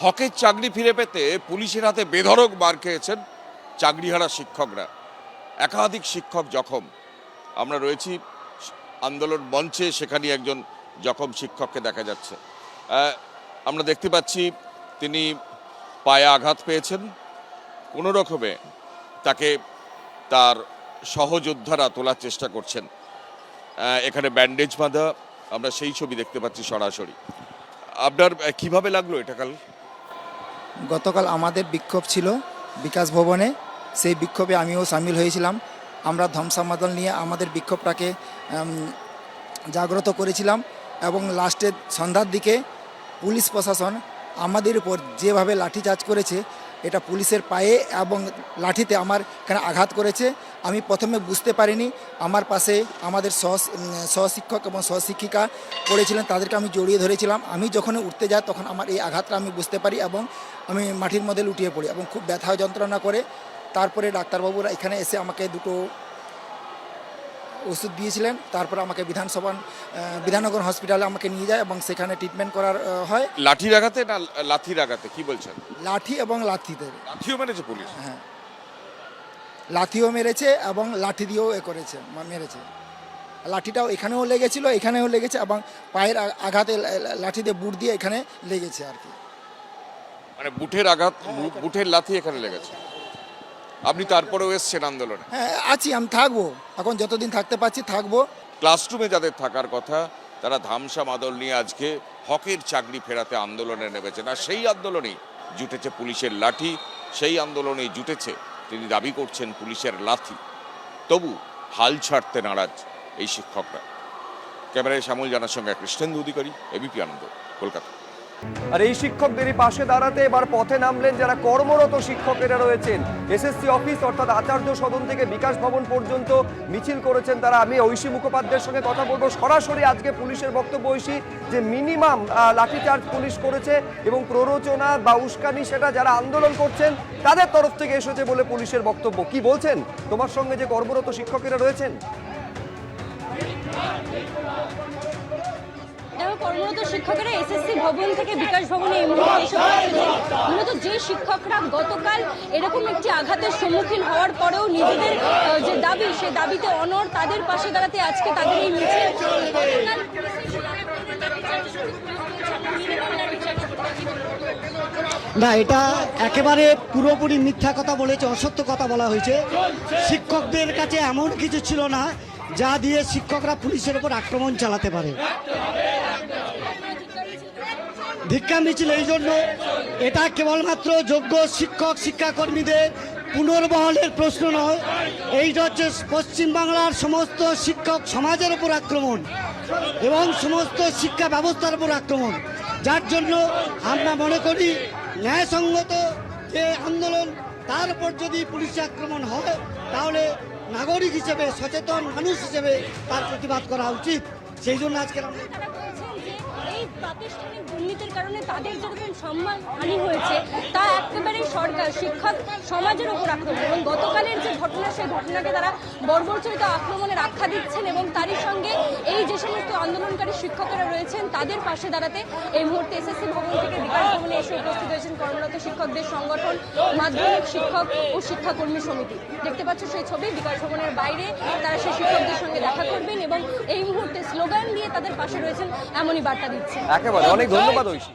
হকের চাকরি ফিরে পেতে পুলিশের হাতে বেধড়ক মার খেয়েছেন চাকরিহারা শিক্ষকরা। একাধিক শিক্ষক জখম। আমরা রয়েছি আন্দোলন মঞ্চে, সেখানে একজন জখম শিক্ষককে দেখা যাচ্ছে। আমরা দেখতে পাচ্ছি তিনি পায়ে আঘাত পেয়েছেন। কোনো রকমে তাকে তার সহযোদ্ধারা তোলার চেষ্টা করছেন। এখানে ব্যান্ডেজ বাঁধা, আমরা সেই ছবি দেখতে পাচ্ছি সরাসরি। আপনার কিভাবে লাগলো এটা কাল? গতকাল আমাদের বিক্ষোভ ছিল বিকাশ ভবনে, সেই বিক্ষোভে আমিও সামিল হয়েছিলাম। আমরা ধ্বংসামাদল নিয়ে আমাদের বিক্ষোভটাকে জাগ্রত করেছিলাম এবং লাস্টে সন্ধ্যার দিকে পুলিশ প্রশাসন আমাদের উপর যেভাবে লাঠিচার্জ করেছে, এটা পুলিশের পায়ে এবং লাঠিতে আমার এখানে আঘাত করেছে। আমি প্রথমে বুঝতে পারিনি। আমার পাশে আমাদের সহশিক্ষক এবং সহশিক্ষিকা পড়েছিলেন, তাদেরকে আমি জড়িয়ে ধরেছিলাম। আমি যখন উঠতে যাই তখন আমার এই আঘাতটা আমি বুঝতে পারি এবং আমি মাটির মধ্যে লুটিয়ে পড়ি এবং খুব ব্যথা যন্ত্রণা করে। তারপরে ডাক্তারবাবুরা এখানে এসে আমাকে দুটো ওষুধ দিয়েছিলেন। তারপর আমাকে বিধাননগর হসপিটালে আমাকে নিয়ে যায় এবং সেখানে ট্রিটমেন্ট করার হয়। লাঠির আঘাতে না লাথির আঘাতে, কি বলছেন? লাঠি এবং লাঠিতে। লাঠিও মেরেছে পুলিশ? হ্যাঁ, লাঠিও মেরেছে এবং লাঠি দিয়েও মেরেছে। লাঠিটাও এখানেও লেগেছিল, এখানেও লেগেছে এবং পায়ের আঘাতে লাঠি দিয়ে বুট দিয়ে এখানে লেগেছে আর কি। মানে বুটের আঘাত, বুটের লাথি এখানে লেগেছে। আপনি তারপরেও এসছেন আন্দোলনে? হ্যাঁ, আছি, আমি থাকবো, এখন যতদিন থাকতে পারছি থাকবো। ক্লাসরুমে যাদের থাকার কথা, তারা ধামসা মাদল নিয়ে আজকে হকের চাকরি ফেরাতে আন্দোলনে নেমেছেন। আর সেই আন্দোলনেই জুটেছে পুলিশের লাঠি, সেই আন্দোলনেই জুটেছে, তিনি দাবি করছেন, পুলিশের লাথি। তবু হাল ছাড়তে নারাজ এই শিক্ষকরা। ক্যামেরায় শ্যামল জানার সঙ্গে কৃষ্ণেন্দু অধিকারী, এবিপি আনন্দ, কলকাতা। আর এই শিক্ষকদেরই পাশে দাঁড়াতে এবার পথে নামলেন যারা কর্মরত শিক্ষকেরা রয়েছেন। এসএসসি অফিস অর্থাৎ আচার্য সদন থেকে বিকাশ ভবন পর্যন্ত মিছিল করেছেন তারা। আমি ঐশী মুখোপাধ্যায়ের সঙ্গে কথা বলবো সরাসরি। আজকে পুলিশের বক্তব্য ঐশী, যে মিনিমাম লাঠিচার্জ পুলিশ করেছে এবং প্ররোচনা বা উস্কানি সেটা যারা আন্দোলন করছেন তাদের তরফ থেকে এসেছে বলে পুলিশের বক্তব্য। কি বলছেন তোমার সঙ্গে যে কর্মরত শিক্ষকেরা রয়েছেন? কর্মরত শিক্ষকেরা এসএসসি ভবন থেকে বিকাশ ভবনে এই মুহূর্তে এসে পৌঁছেছেন। মূলত যে শিক্ষকরা গতকাল এরকম একটি আঘাতের সম্মুখীন হওয়ার পরেও নিজেদের যে দাবি, সে দাবিতে অনড়, তাদের পাশে দাঁড়াতে আজকে তাদের এই মিছিল। না, এটা একেবারে পুরোপুরি মিথ্যা কথা বলেছে, অসত্য কথা বলা হয়েছে। শিক্ষকদের কাছে এমন কিছু ছিল না যা দিয়ে শিক্ষকরা পুলিশের উপর আক্রমণ চালাতে পারে। ধিক্কার মিছিল এই জন্য, এটা কেবলমাত্র যোগ্য শিক্ষক শিক্ষাকর্মীদের পুনর্বহালের প্রশ্ন নয়, এইটা হচ্ছে পশ্চিমবাংলার সমস্ত শিক্ষক সমাজের উপর আক্রমণ এবং সমস্ত শিক্ষা ব্যবস্থার উপর আক্রমণ। যার জন্য আমরা মনে করি ন্যায়সঙ্গত যে আন্দোলন, তার উপর যদি পুলিশ আক্রমণ হয় তাহলে নাগরিক হিসেবে, সচেতন মানুষ হিসেবে তার প্রতিবাদ করা উচিত। সেই জন্য আজকে এই প্রাতিষ্ঠানিক দুর্নীতির কারণে তাদের যেরকম সম্মানহানি হয়েছে, তা একেবারে সরকার শিক্ষক সমাজের উপর আক্রমণ। এবং গতকালের যে ঘটনা, সেই ঘটনাকে তারা বর্বরচিত আক্রমণের আখ্যা দিচ্ছেন এবং তারই সঙ্গে এই যে সমস্ত আন্দোলনকারী শিক্ষকেরা রয়েছেন তাদের পাশে দাঁড়াতে এই মুহূর্তে এসএসসি ভবন থেকে বিকাশ ভবনে এসে উপস্থিত হয়েছেন কর্মরত শিক্ষকদের সংগঠন মাধ্যমিক শিক্ষক ও শিক্ষাকর্মী সমিতি। দেখতে পাচ্ছ সেই ছবি, বিকাশ ভবনের বাইরে তারা সেই শিক্ষকদের সঙ্গে দেখা করবেন এবং এই মুহূর্তে স্লোগান দিয়ে তাদের পাশে রয়েছেন, এমনই বার্তা দিচ্ছেন। একেবারে অনেক ধন্যবাদ ঐশী।